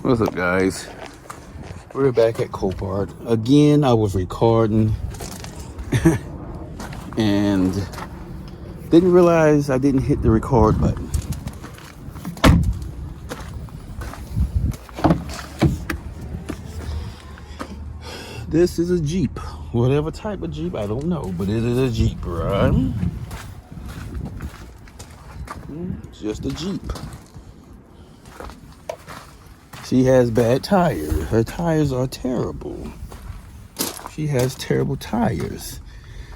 What's up, guys? We're back at Copart again. I was recording and didn't realize I didn't hit the record button. This is a Jeep, whatever type of Jeep, I don't know, but it is a Jeep, right? It's just a Jeep. She has bad tires. Her tires are terrible. She has terrible tires.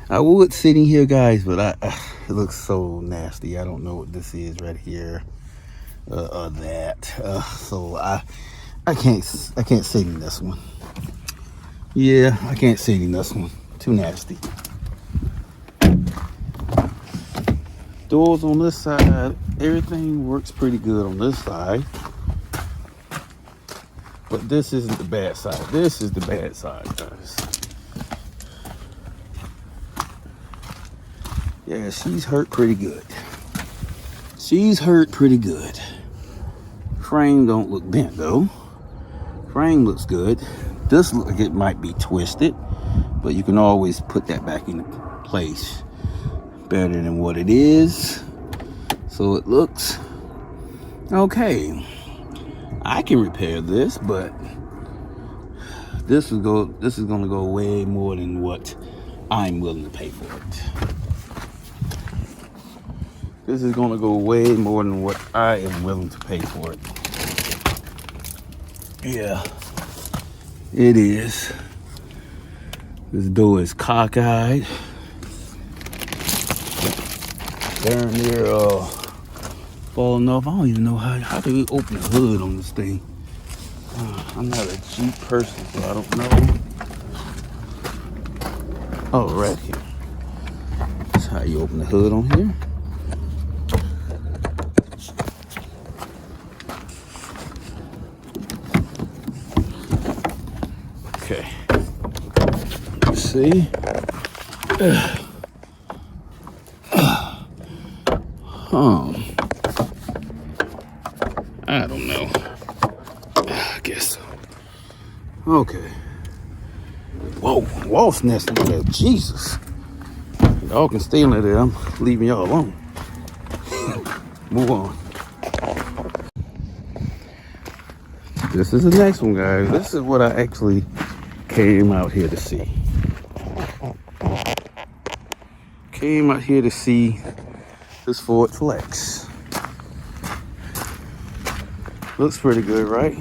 I would sitting here, guys, but it looks so nasty. I don't know what this is right here, or that. So I can't sit in this one. Yeah, I can't sit in this one. Too nasty. Doors on this side, everything works pretty good on this side. But this isn't the bad side. This is the bad side, guys. Yeah, she's hurt pretty good. She's hurt pretty good. Frame don't look bent though. Frame looks good. This look like it might be twisted, but you can always put that back into place better than what it is. So it looks okay. I can repair this, but this is gonna go way more than what I'm willing to pay for it. This is gonna go way more than what I am willing to pay for it. Yeah, it is. This door is cockeyed. Darn near falling off. I don't even know how do we open the hood on this thing. I'm not a Jeep person, so I don't know. Oh, right here. That's how you open the hood on here. Okay. Let's see. I don't know. I guess. Okay. Whoa, wasp nest in there. Jesus. Y'all can stay in there. I'm leaving y'all alone. Move on. This is the next one, guys. This is what I actually came out here to see. Came out here to see this Ford Flex. Looks pretty good, right?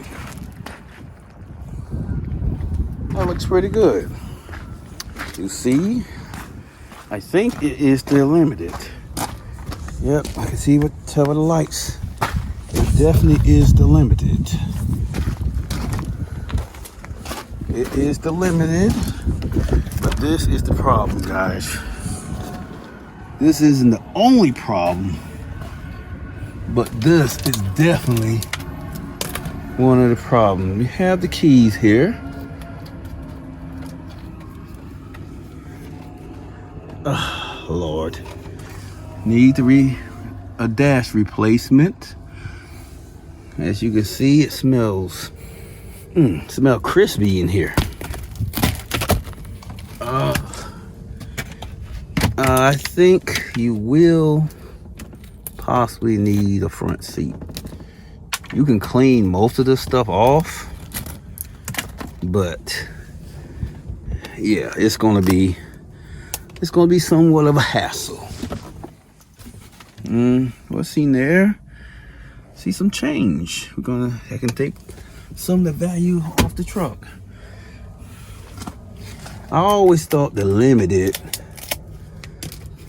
That looks pretty good. You see, I think it is still limited. Yep, I can see tell by the lights. It definitely is the limited. It is the limited, but this is the problem, guys. This isn't the only problem, but this is definitely one of the problems. We have the keys here. Oh, Lord. Need a dash replacement. As you can see, it smells crispy in here. I think you will possibly need a front seat. You can clean most of this stuff off, but yeah, it's gonna be somewhat of a hassle. What's in there? See some change. I can take some of the value off the truck. I always thought the limited,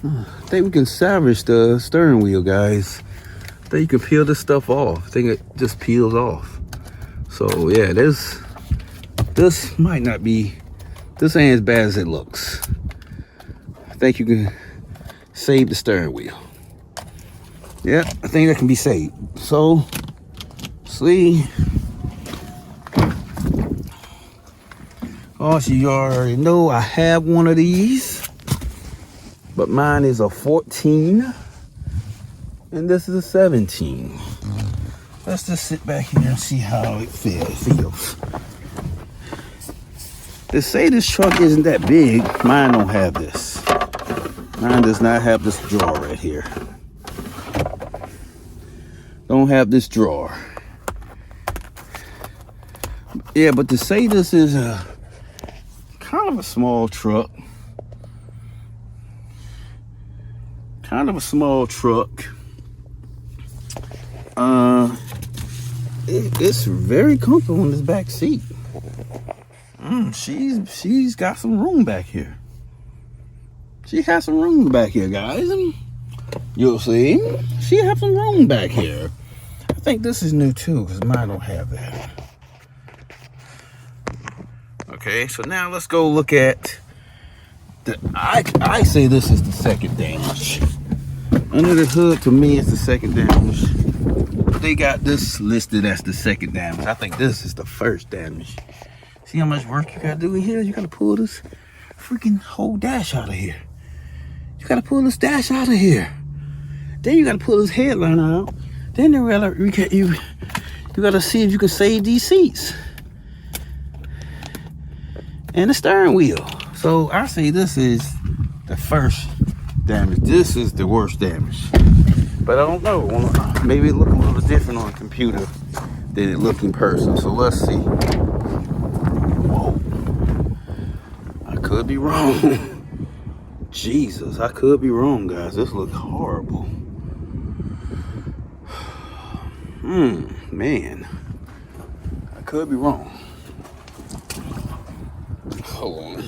I think we can salvage the steering wheel, guys. I think you can peel this stuff off. I think it just peels off. So yeah, this might not be, this ain't as bad as it looks. I think you can save the steering wheel. Yeah, I think that can be saved. So, see. Oh, so you already know I have one of these, but mine is a 14 and this is a 17. let's just sit back here and see how it feels. They say this truck isn't that big. Mine don't have this. Mine does not have this drawer right here. Don't have this drawer. Yeah, but to say this is a kind of a small truck. Kind of a small truck. It's very comfortable in this back seat. She's got some room back here. She has some room back here, guys. You'll see. She has some room back here. I think this is new too, because mine don't have that. Okay, so now let's go look at the. I say this is the second damage. Under the hood, to me, it's the second damage. They got this listed as the second damage. I think this is the first damage. See how much work you gotta do in here? You gotta pull this freaking whole dash out of here. You gotta pull this dash out of here. Then you gotta pull this headline out. Then you gotta see if you can save these seats. And the steering wheel. So I say this is the first damage. This is the worst damage. But I don't know. Maybe it looks a little different on a computer than it looks in person. So let's see. Whoa. I could be wrong. Jesus, I could be wrong, guys. This looks horrible. Man. I could be wrong. Hold on.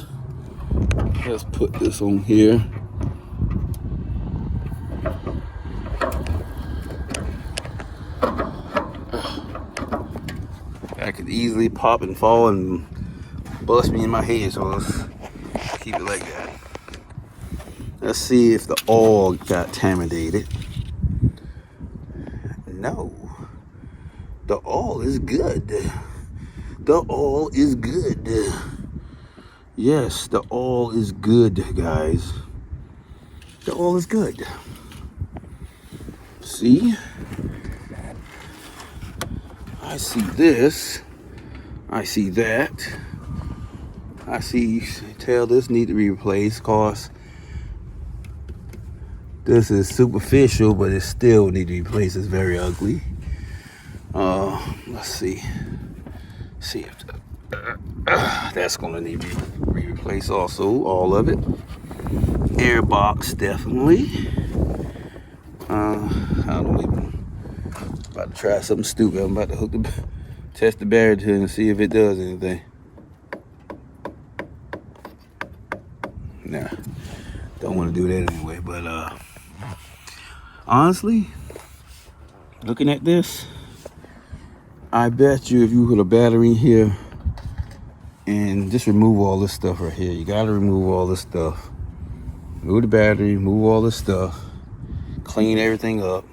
Let's put this on here. I could easily pop and fall and bust me in my head, so let's keep it like that. Let's see if the oil got contaminated. No. The oil is good. The oil is good. Yes, the oil is good, guys. The oil is good. See? I see this. I see that. I see, tell this need to be replaced, cause this is superficial, but it still need to be replaced. It's very ugly. Let's see. See if that's gonna need to be replaced also, all of it. Air box, definitely. I don't even, about to try something stupid. I'm about to test the battery to it and see if it does anything. Nah, don't want to do that anyway, but honestly, looking at this, I bet you if you put a battery in here and just remove all this stuff right here, you gotta remove all this stuff. Remove the battery, remove all this stuff, clean everything up,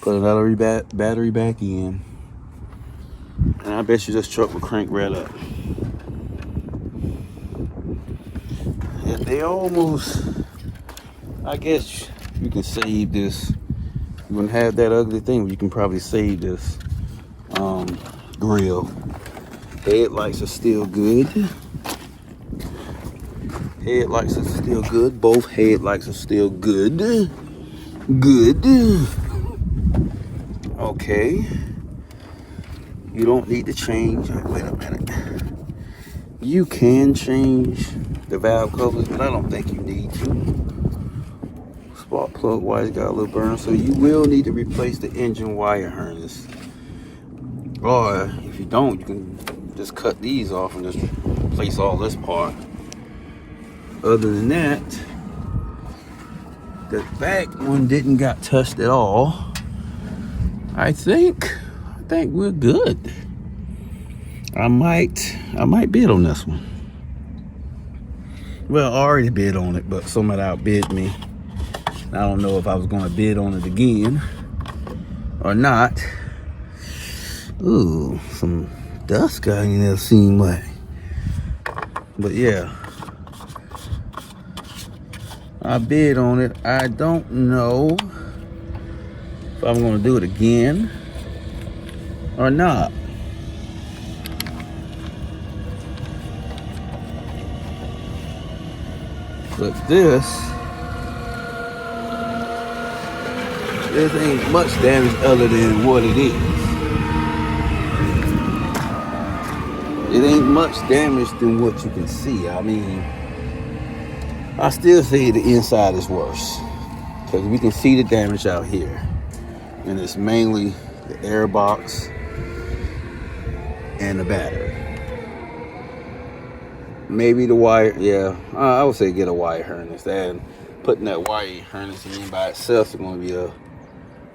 put another battery back in, and I bet you this truck will crank right up. They almost, I guess you can save this. You wouldn't have that ugly thing, but you can probably save this grill. Headlights are still good. Headlights are still good. Both headlights are still good. Good. Okay. You don't need to change. Wait a minute. You can change the valve covers, but I don't think you need to. Spark plug wires got a little burn, so you will need to replace the engine wire harness. Or if you don't, you can just cut these off and just replace all this part. Other than that, the back one didn't got touched at all. I think we're good. I might bid on this one. Well, I already bid on it, but somebody outbid me. I don't know if I was going to bid on it again or not. Ooh, some dust got in there, seemed like. But yeah, I bid on it. I don't know if I'm going to do it again. or not. But this ain't much damage other than what it is. It ain't much damage than what you can see. I mean, I still say the inside is worse because we can see the damage out here, and it's mainly the air box and the battery. Maybe the wire, yeah, I would say get a wire harness. And putting that wire harness in by itself is going to be a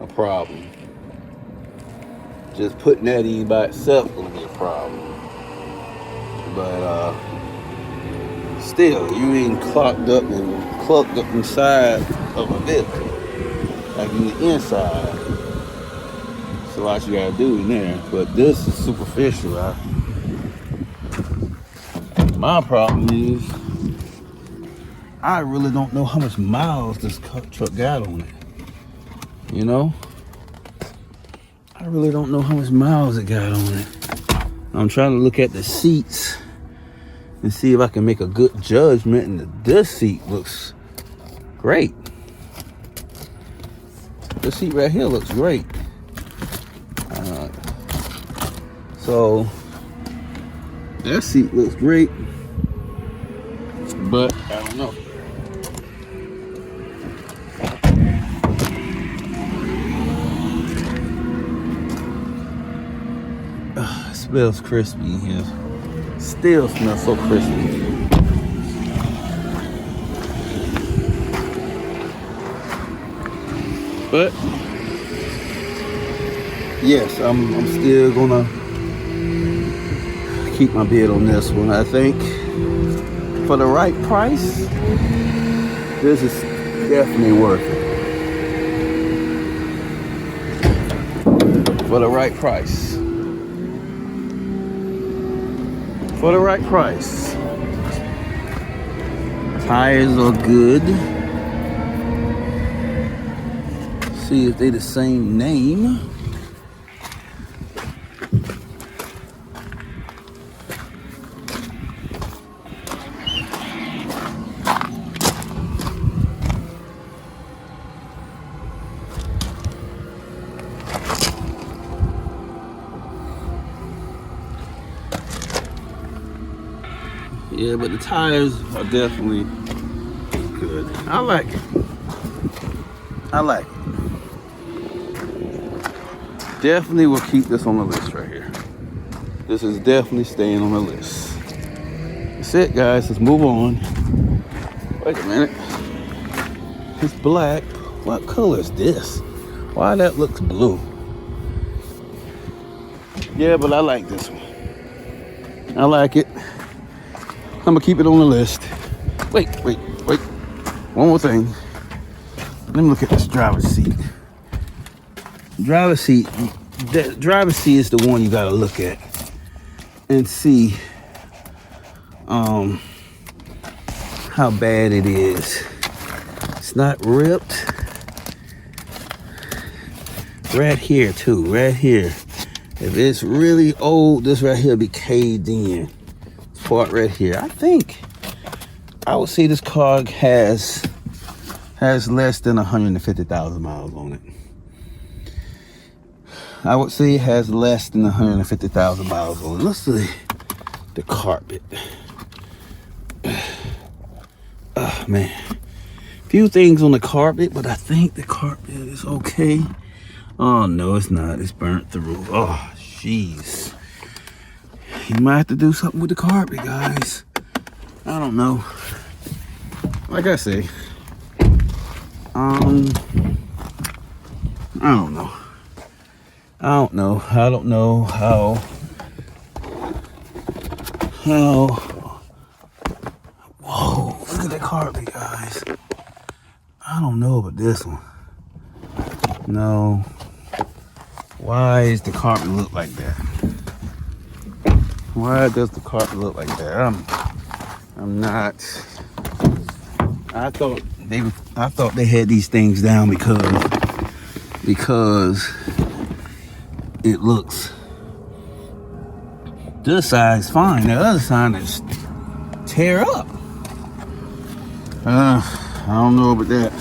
problem. Just putting that in by itself is going to be a problem. But still, you ain't clogged up inside of a vehicle, like in the inside. That's a lot you gotta do in there. But this is superficial. My problem is I really don't know how much miles this truck got on it. You know, I really don't know how much miles it got on it. I'm trying to look at the seats and see if I can make a good judgment. And this seat looks great. This seat right here looks great. So that seat looks great, but I don't know. It smells crispy in here. Still smells so crispy. But yes, I'm still gonna keep my bid on this one. I think for the right price, this is definitely worth it. For the right price. For the right price. Tires are good. See if they the same name. Yeah, but the tires are definitely good. I like it. I like it. Definitely will keep this on the list right here. This is definitely staying on the list. That's it, guys. Let's move on. Wait a minute. It's black. What color is this? Why that looks blue? Yeah, but I like this one. I like it. I'm gonna keep it on the list. Wait. One more thing. Let me look at this driver's seat. Driver's seat. The driver's seat is the one you gotta look at and see how bad it is. It's not ripped. Right here too. Right here. If it's really old, this right here be caved in. Part right here. I would say this car has less than 150,000 miles on it. I would say it has less than 150,000 miles on it. Let's see the carpet. Oh man, few things on the carpet, but I think the carpet is okay. Oh no, it's not. It's burnt through. Oh jeez. You might have to do something with the carpet, guys. I don't know. Like I say, I don't know. I don't know how. Whoa! Look at the carpet, guys. I don't know about this one. No. Why does the carpet look like that? Why does the carpet look like that? I'm not. I thought they had these things down because it looks This side's fine. The other side is tear up. I don't know about that.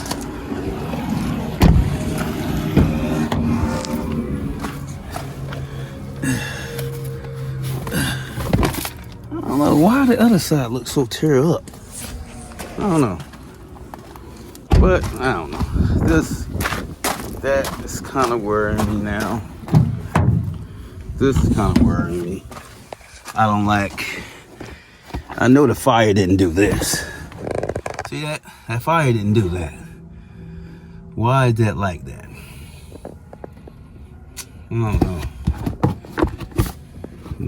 I don't know why the other side looks so tear up. I don't know. But I don't know. That is kind of worrying me now. This is kind of worrying me. I don't like. I know the fire didn't do this. See that? That fire didn't do that. Why is that like that? I don't know.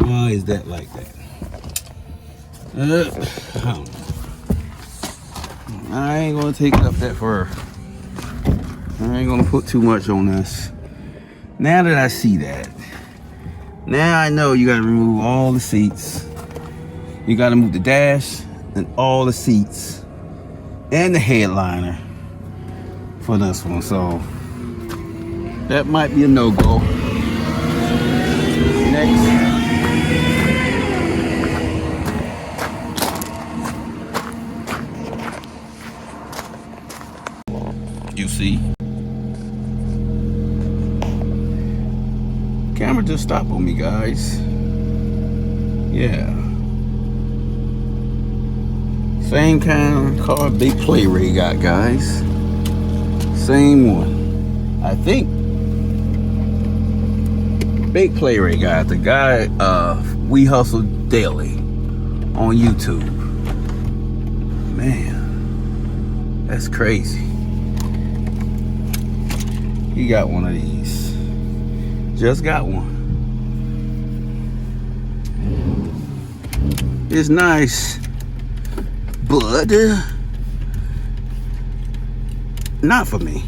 Why is that like that? I don't know. I ain't gonna take it up that far. I ain't gonna put too much on this. Now that I see that, now I know you gotta remove all the seats. You gotta move the dash and all the seats and the headliner for this one. So that might be a no-go. Next. You see? Camera just stopped on me, guys. Yeah. Same kind of car Big Play Ray got, guys. Same one. I think Big Play Ray got the guy We Hustle Daily on YouTube. Man, that's crazy. He got one of these. Just got one. It's nice, but not for me.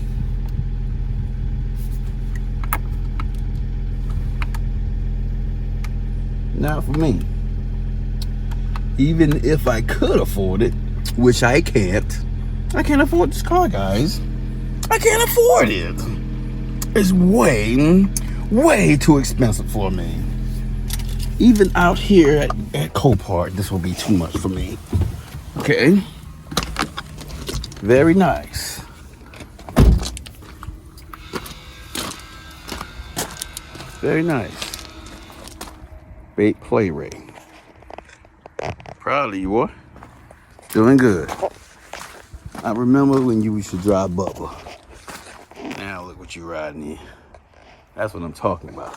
Not for me. Even if I could afford it, which I can't afford this car, guys. I can't afford it. It's way too expensive for me. Even out here at Copart, this will be too much for me. Okay. Very nice. Very nice. Big Play Ray. Proud of you, boy. Doing good. I remember when you used to drive Bubba. Now look what you're riding in. That's what I'm talking about.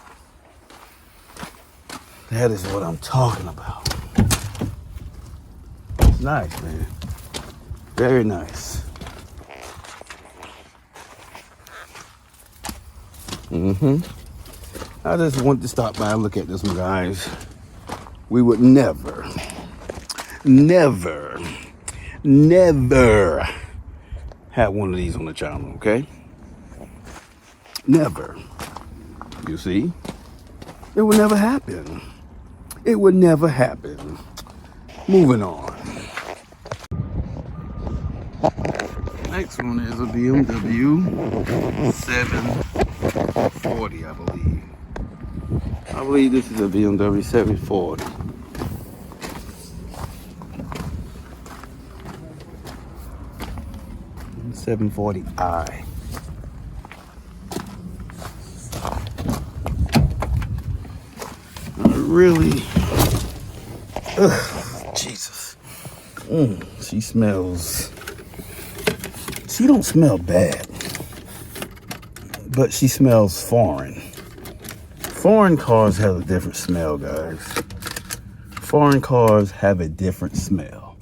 That is what I'm talking about. It's nice, man. Very nice. I just wanted to stop by and look at this one, guys. We would never have one of these on the channel, okay? Never. You see? It would never happen. It would never happen. Moving on. Next one is a BMW 740, I believe. I believe this is a BMW 740. $740i. Really, Jesus. She smells. She don't smell bad, but she smells foreign. Foreign cars have a different smell, guys. Foreign cars have a different smell.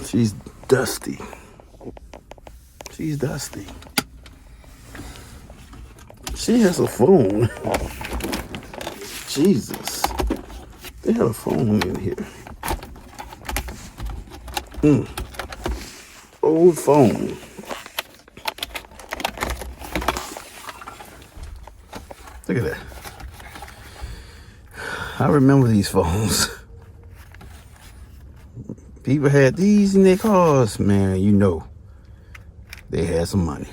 She's dusty. She's dusty. She has a phone. Jesus. They have a phone in here. Old phone. Look at that. I remember these phones. People had these in their cars. Man, you know. They had some money.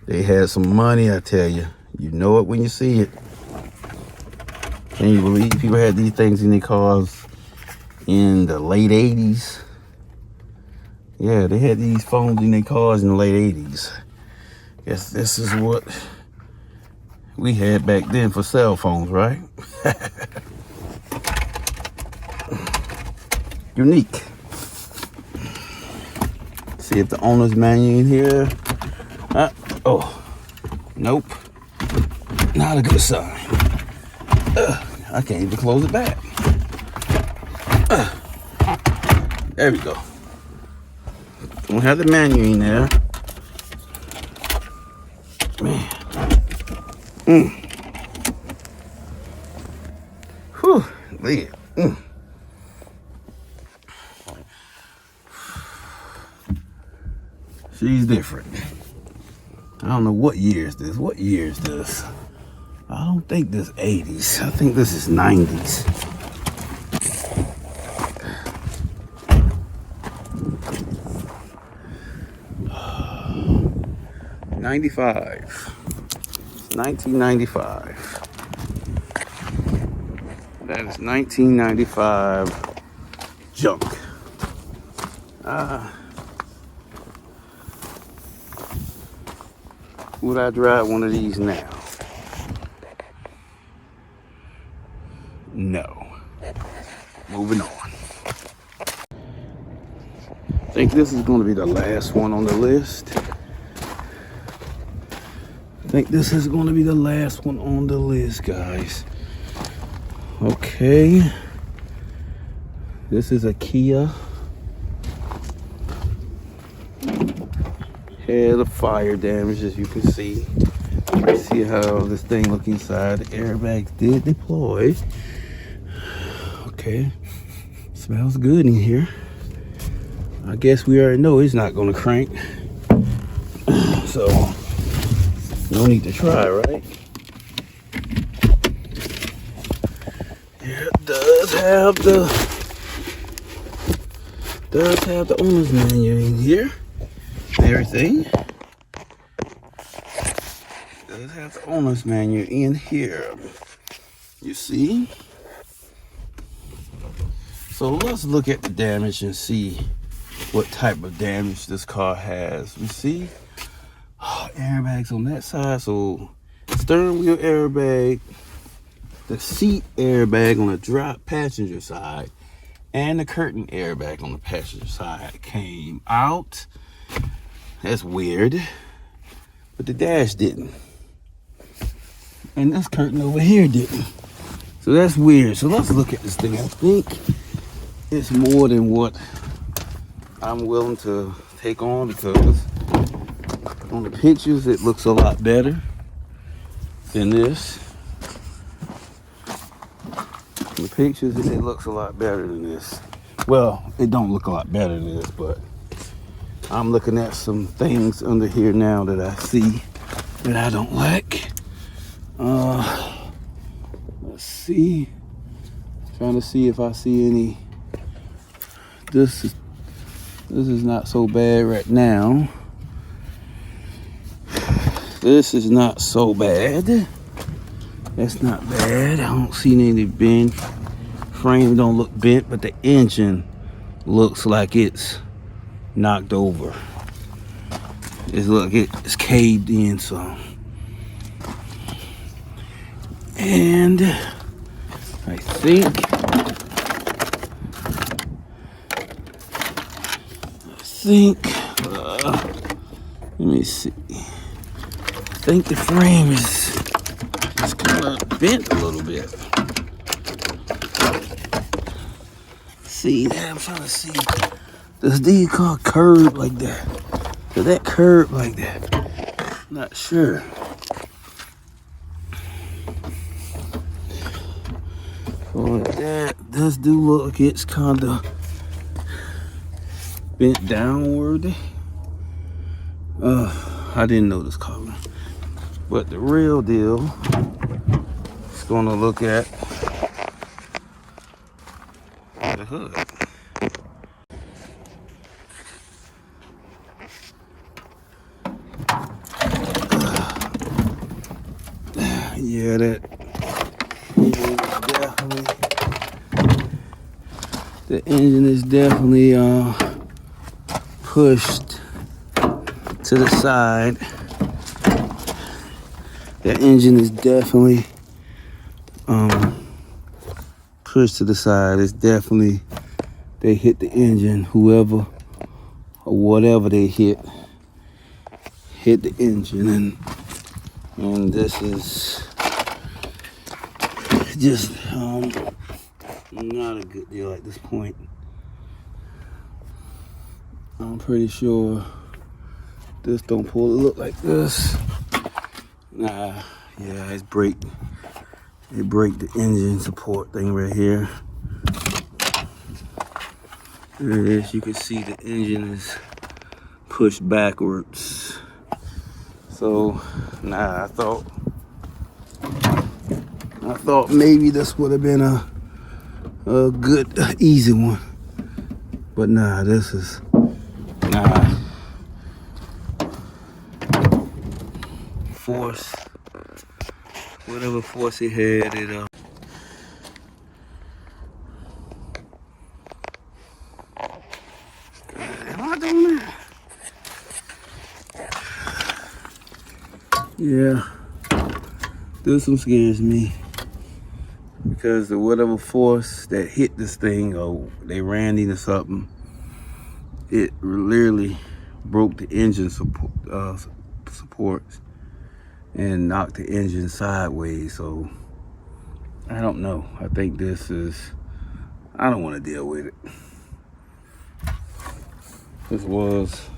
They had some money, I tell you. You know it when you see it. Can you believe people had these things in their cars in the late 80s? Yeah, they had these phones in their cars in the late 80s. Guess this is what we had back then for cell phones, right? Unique. See if the owner's manual in here. Oh, nope. Not a good sign. I can't even close it back. There we go. Don't have the manual in there. Man. Whew. Look at She's different. I don't know what year is this. What year is this? I don't think this 80s. I think this is 90s. '95. 1995. That is 1995 junk. Would I drive one of these now? No. Moving on. I think this is going to be the last one on the list. This is going to be the last one on the list, guys. Okay. This is a Kia. Had a fire damage, as you can see. See how this thing look inside. The airbags did deploy. Okay. Smells good in here. I guess we already know it's not going to crank. So, no need to try, right? Yeah, it does have the owner's manual in here. Everything. Does have the owner's manual in here. You see? So let's look at the damage and see what type of damage this car has. You see? Airbags on that side. So stern wheel airbag, the seat airbag on the drop passenger side, and the curtain airbag on the passenger side came out. That's weird. But the dash didn't. And this curtain over here didn't. So that's weird. So let's look at this thing. I think it's more than what I'm willing to take on, because on the pictures it looks a lot better than this. In the pictures it looks a lot better than this. Well, it don't look a lot better than this, but I'm looking at some things under here now that I see that I don't like. Let's see. Trying to see if I see any. This is not so bad right now. This is not so bad. That's not bad. I don't see any bent. Frame don't look bent, but the engine looks like it's knocked over. It's caved in some. And I think let me see. I think the frame is kind of bent a little bit. See, I'm trying to see. Does these car curve like that? Does that curve like that? Not sure. So that does do look like it's kind of bent downward. I didn't know this color. But the real deal is gonna look at the hood. Yeah, that The engine is definitely pushed to the side. The engine is definitely pushed to the side. It's definitely, they hit the engine, whoever or whatever they hit the engine, and this is just not a good deal at this point. I'm pretty sure this don't pull it look like this. Nah, yeah, it break the engine support thing right here. There it is. You can see the engine is pushed backwards. So, nah, I thought maybe this would have been a good, easy one. But nah, this is, nah. Force, whatever force it had, it am I doing that? Yeah, this one scares me because of whatever force that hit this thing, or they ran into something, it literally broke the engine supports and knocked the engine sideways. So I don't know. I think this is, I don't want to deal with it. This was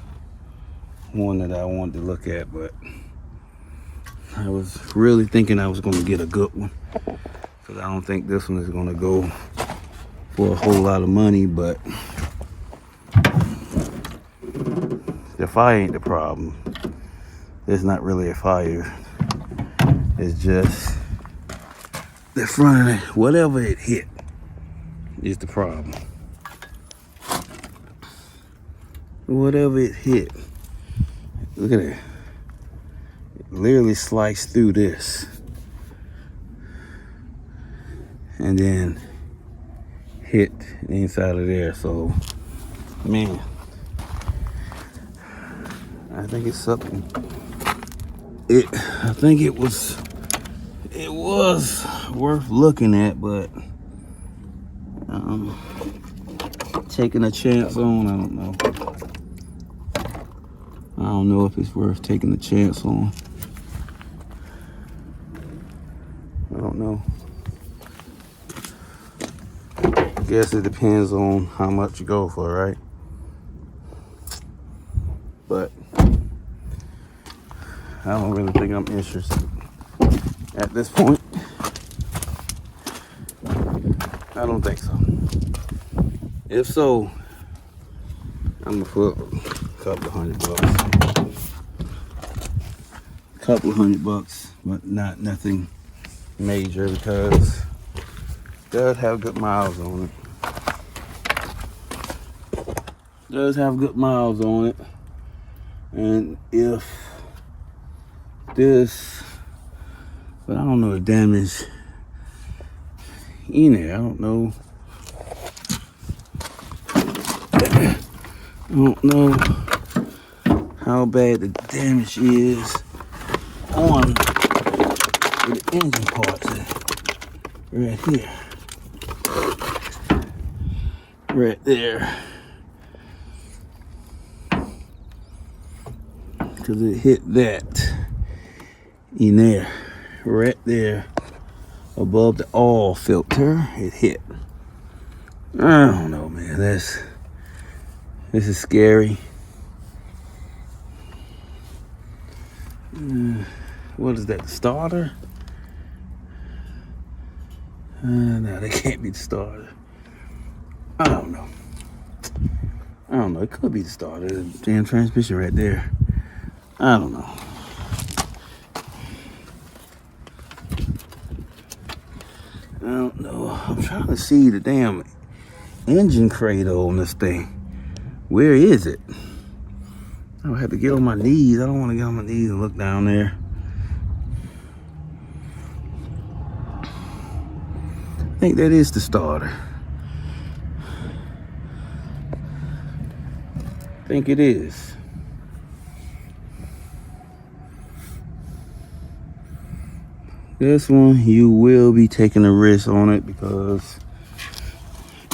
one that I wanted to look at, but I was really thinking I was going to get a good one, because I don't think this one is going to go for a whole lot of money. But the fire ain't the problem. It's not really a fire. It's just the front of it, whatever it hit is the problem. Whatever it hit. Look at it. It literally sliced through this. And then hit the inside of there. So, man, I think it's something. I think it was worth looking at, but taking a chance on, I don't know. I don't know if it's worth taking a chance on. I don't know. Guess it depends on how much you go for, right? But I don't really think I'm interested at this point. I don't think so. If so, I'm gonna put a couple $100. Couple $100, but nothing major, because it does have good miles on it. Does have good miles on it. And if this, but I don't know the damage in there. I don't know. I don't know how bad the damage is on the engine parts right here. Right there. Because it hit that in there. Right there. Above the oil filter. It hit. I don't know, man. This is scary. What is that? The starter? No, that can't be the starter. I don't know. It could be the starter. The damn transmission right there. I don't know. I don't know. I'm trying to see the damn engine cradle on this thing. Where is it? I would have to get on my knees. I don't want to get on my knees and look down there. I think that is the starter. think it is. This one, you will be taking a risk on it because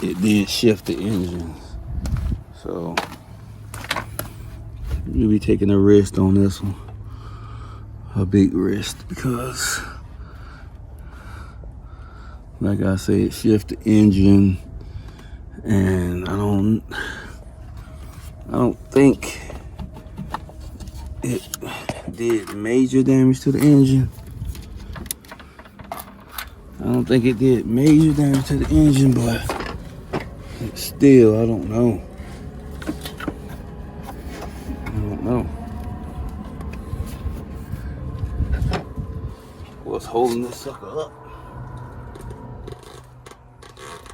it did shift the engine. So you'll be taking a risk on this one. A big risk because, like I said, it shift the engine, and I don't think it did major damage to the engine. I don't think it did major damage to the engine, but still, I don't know. I don't know what's holding this sucker up.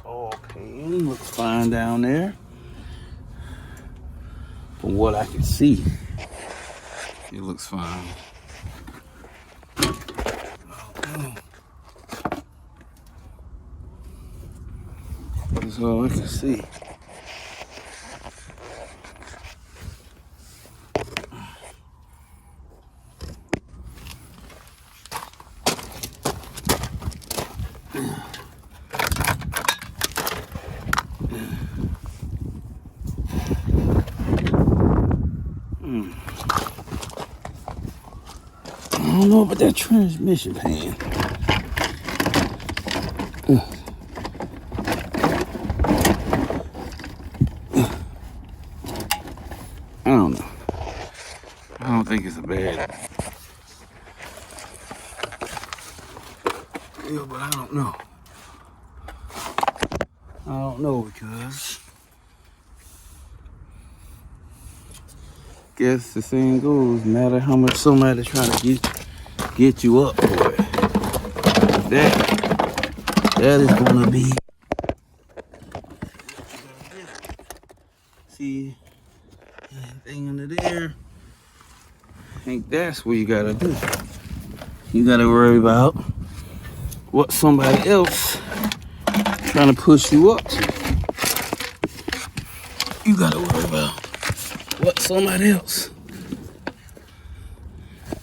Okay, looks fine down there. From what I can see, it looks fine. Okay. That's all I can see. I don't know about that transmission pan. I don't know. I don't think it's a bad deal, but I don't know. I don't know because guess the saying goes, no matter how much somebody's trying to get you up for it, that is gonna be, see anything under there. I think that's what you gotta do. You gotta worry about what somebody else trying to push you up to. You gotta worry about what somebody else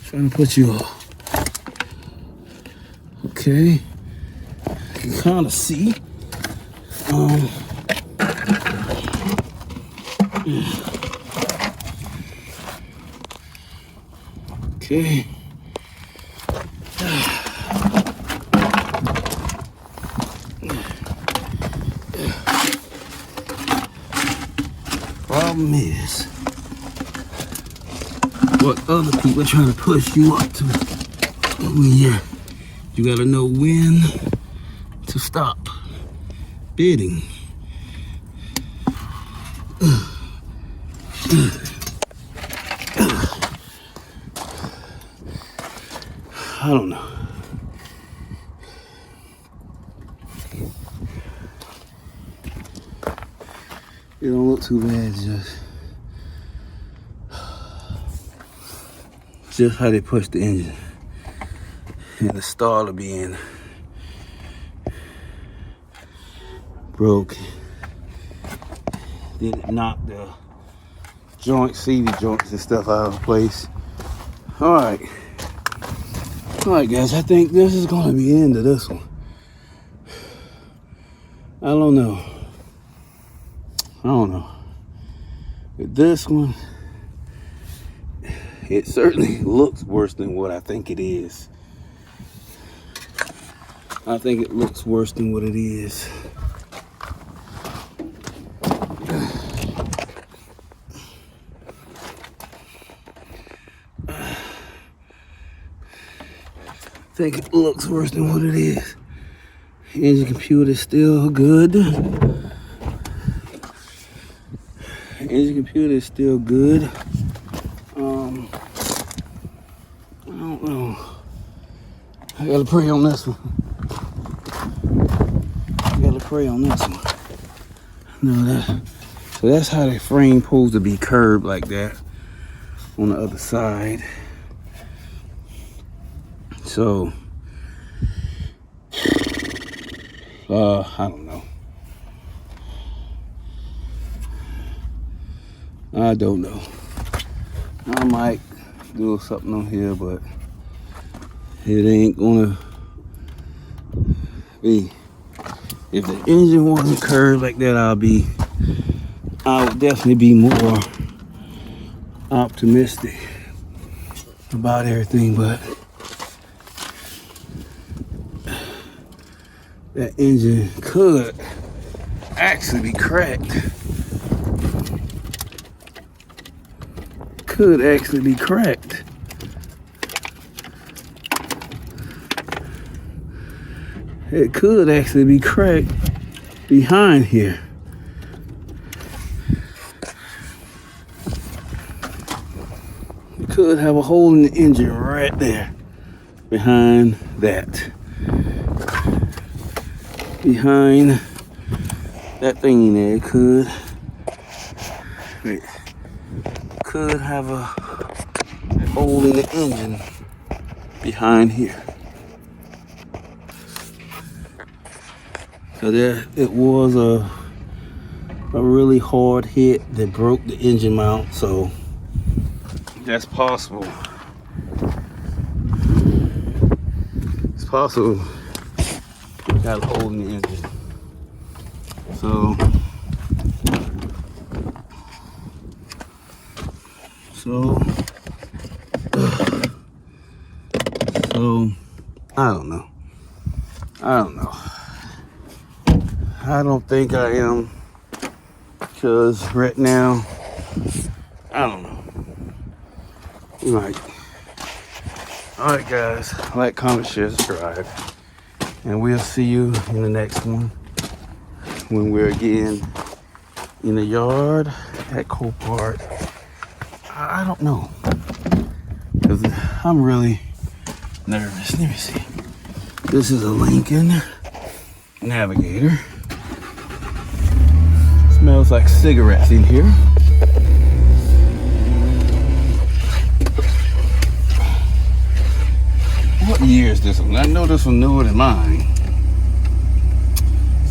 trying to put you up. Okay, you can kind of see. Okay. Problem is, what other people are trying to push you up to. Yeah, you gotta know when to stop bidding. I don't know. It don't look too bad, just how they push the engine and the starter being broke. Did it knock the joints, CV joints and stuff out of place. All right, guys, I think this is gonna be the end of this one. I don't know. With this one, it certainly looks worse than what I think it is. I think it looks worse than what it is. I think it looks worse than what it is. Engine computer is still good. Engine computer is still good. I don't know. I gotta pray on this one. No, so that's how the frame supposed to be curved like that on the other side. So I don't know. I I don't know. I might do something on here, but it ain't gonna be. If the engine wasn't curved like that, I would definitely be more optimistic about everything, but that engine could actually be cracked. Could actually be cracked. It could actually be cracked behind here. It could have a hole in the engine right there. Behind that. Behind that thing there. It could. Wait. Could have a hole in the engine behind here. So there, it was a really hard hit that broke the engine mount. So that's possible. It's possible it got a hole in the engine. So I don't know. I don't think I am, because right now, I don't know. You might. All right, guys. Like, comment, share, subscribe, and we'll see you in the next one when we're again in the yard at Copart. I don't know, because I'm really nervous. Let me see. This is a Lincoln Navigator. Smells like cigarettes in here. What year is this one? I know this one newer than mine.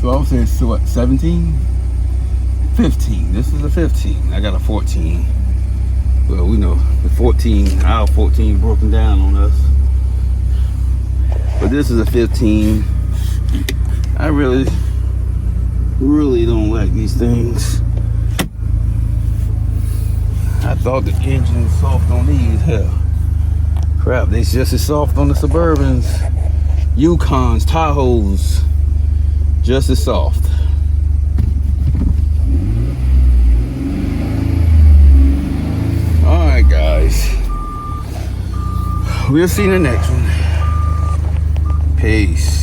So I would say it's what, 17? 15. This is a 15. I got a 14. Well, we know the 14, our 14 broken down on us. But this is a 15. I really don't like these things. I thought the engine was soft on these. Hell, crap, they just as soft on the Suburbans, Yukons, Tahoes, just as soft. All right, guys, we'll see you in the next one. Peace.